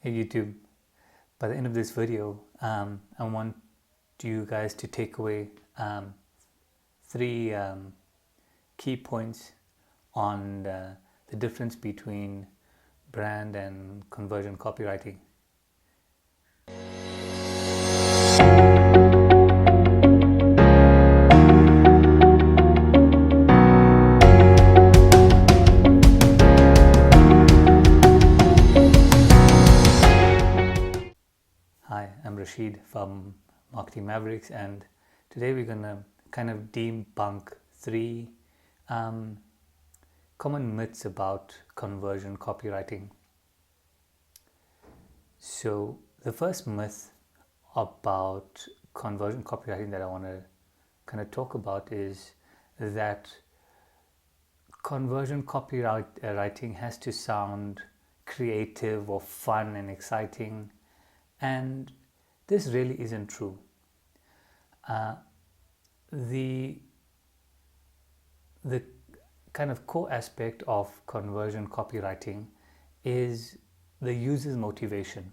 Hey YouTube, by the end of this video, I want you guys to take away three key points on the difference between brand and conversion copywriting. Hi, I'm Rashid from Marketing Mavericks, and today we're going to kind of debunk three common myths about conversion copywriting. So the first myth about conversion copywriting that I want to kind of talk about is that conversion copywriting has to sound creative or fun and exciting, and this really isn't true. The kind of core aspect of conversion copywriting is the user's motivation.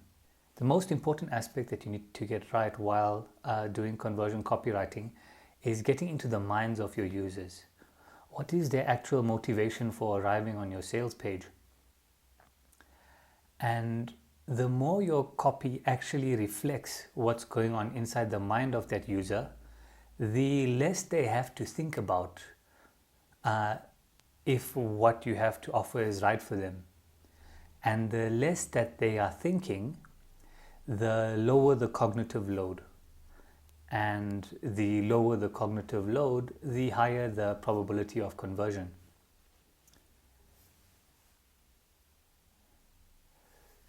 The most important aspect that you need to get right while doing conversion copywriting is getting into the minds of your users. What is their actual motivation for arriving on your sales page? And the more your copy actually reflects what's going on inside the mind of that user, the less they have to think about if what you have to offer is right for them. And the less that they are thinking, the lower the cognitive load. And the lower the cognitive load, the higher the probability of conversion.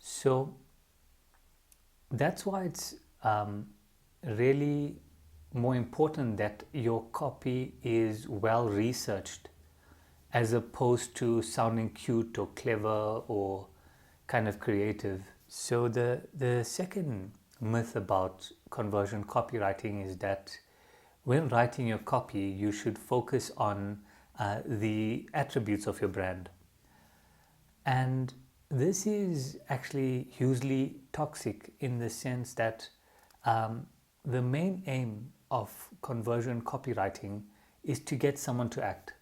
So that's why it's really more important that your copy is well researched, as opposed to sounding cute or clever or kind of creative. So the second myth about conversion copywriting is that when writing your copy, you should focus on the attributes of your brand. And this is actually hugely toxic in the sense that the main aim of conversion copywriting is to get someone to act.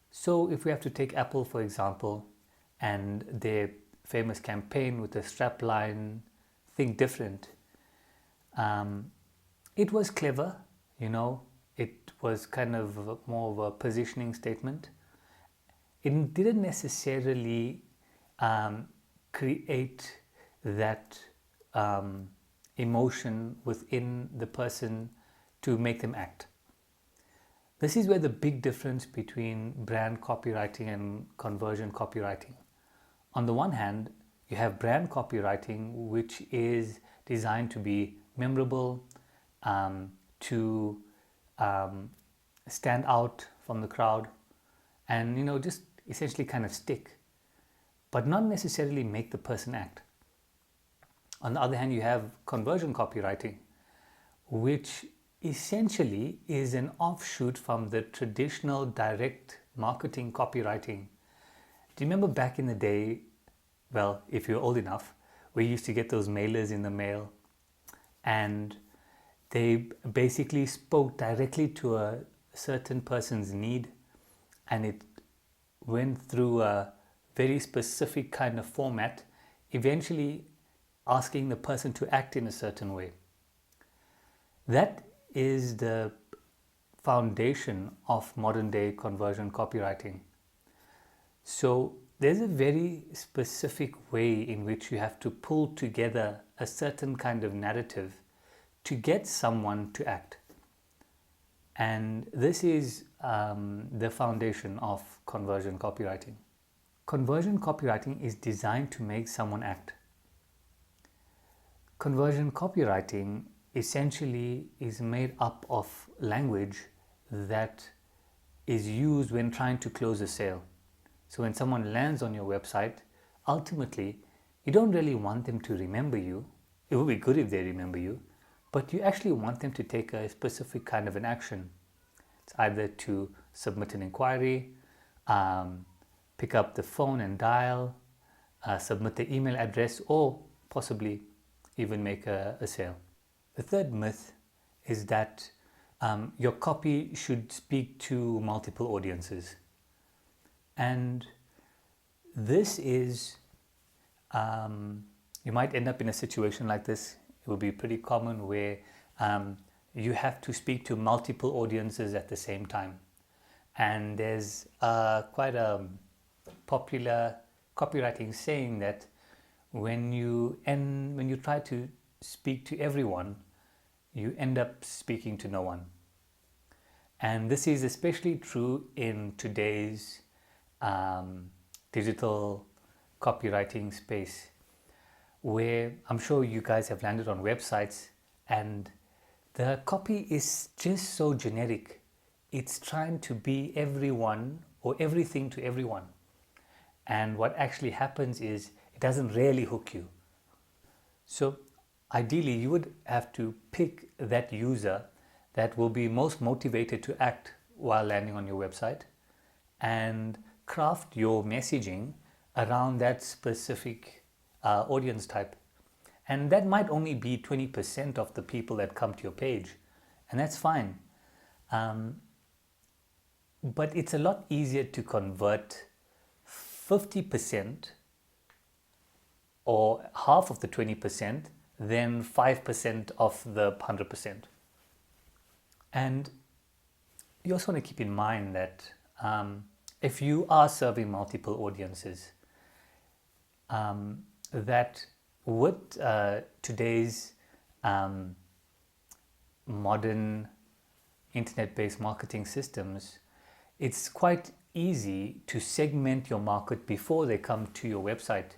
So if we have to take Apple, for example, and their famous campaign with the strapline, think different. It was clever, it was kind of more of a positioning statement. It didn't necessarily create that emotion within the person to make them act. This is where the big difference between brand copywriting and conversion copywriting. On the one hand, you have brand copywriting, which is designed to be memorable, to stand out from the crowd, and just essentially kind of stick, but not necessarily make the person act. On the other hand, you have conversion copywriting, which essentially is an offshoot from the traditional direct marketing copywriting. Do you remember back in the day, well, if you're old enough, we used to get those mailers in the mail, and they basically spoke directly to a certain person's need, and it went through a very specific kind of format, eventually asking the person to act in a certain way. That is the foundation of modern day conversion copywriting. So there's a very specific way in which you have to pull together a certain kind of narrative to get someone to act. And this is the foundation of conversion copywriting. Conversion copywriting is designed to make someone act. Conversion copywriting essentially is made up of language that is used when trying to close a sale. So when someone lands on your website, ultimately, you don't really want them to remember you. It would be good if they remember you, but you actually want them to take a specific kind of an action. It's either to submit an inquiry, pick up the phone and dial, submit the email address, or possibly even make a sale. The third myth is that your copy should speak to multiple audiences. And this is, you might end up in a situation like this. It will be pretty common where you have to speak to multiple audiences at the same time. And there's quite a popular copywriting saying that when you try to speak to everyone, you end up speaking to no one. And this is especially true in today's digital copywriting space, where I'm sure you guys have landed on websites and the copy is just so generic. It's trying to be everyone or everything to everyone. And what actually happens is it doesn't really hook you. So ideally, you would have to pick that user that will be most motivated to act while landing on your website and craft your messaging around that specific audience type. And that might only be 20% of the people that come to your page, and that's fine. But it's a lot easier to convert 50% or half of the 20% than 5% of the 100%. And you also want to keep in mind that if you are serving multiple audiences, that with today's modern internet-based marketing systems, it's quite easy to segment your market before they come to your website.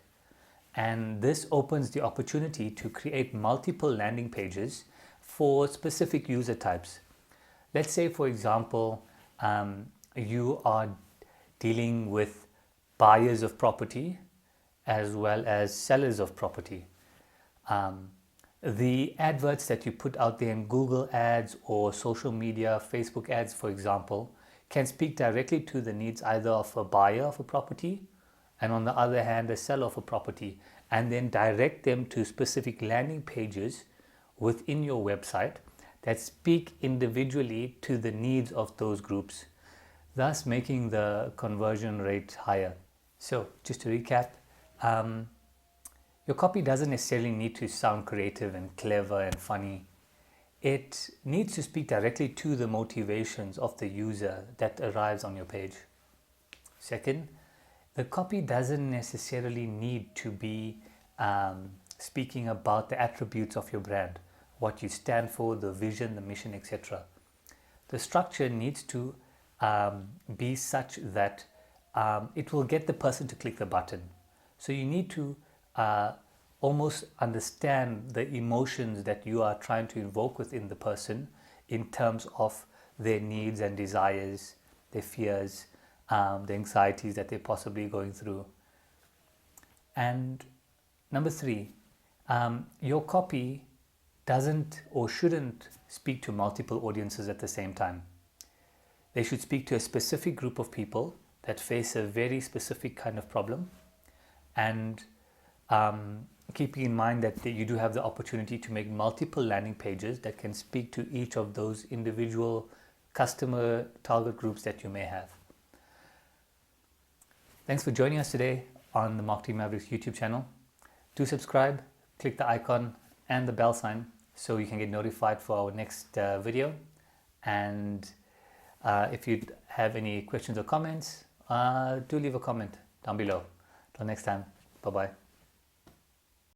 And this opens the opportunity to create multiple landing pages for specific user types. Let's say, for example, you are dealing with buyers of property as well as sellers of property. The adverts that you put out there in Google ads or social media, Facebook ads, for example, can speak directly to the needs either of a buyer of a property and on the other hand a seller of a property, and then direct them to specific landing pages within your website that speak individually to the needs of those groups, thus making the conversion rate higher. So just to recap, your copy doesn't necessarily need to sound creative and clever and funny. It needs to speak directly to the motivations of the user that arrives on your page. Second, the copy doesn't necessarily need to be speaking about the attributes of your brand, what you stand for, the vision, the mission, etc. The structure needs to be such that it will get the person to click the button. So you need to almost understand the emotions that you are trying to invoke within the person in terms of their needs and desires, their fears, the anxieties that they're possibly going through. And number three, your copy doesn't or shouldn't speak to multiple audiences at the same time. They should speak to a specific group of people that face a very specific kind of problem, and keeping in mind that you do have the opportunity to make multiple landing pages that can speak to each of those individual customer target groups that you may have. Thanks for joining us today on the Marketing Mavericks YouTube channel. Do subscribe, click the icon and the bell sign so you can get notified for our next video. And if you have any questions or comments, do leave a comment down below. Till next time, bye-bye.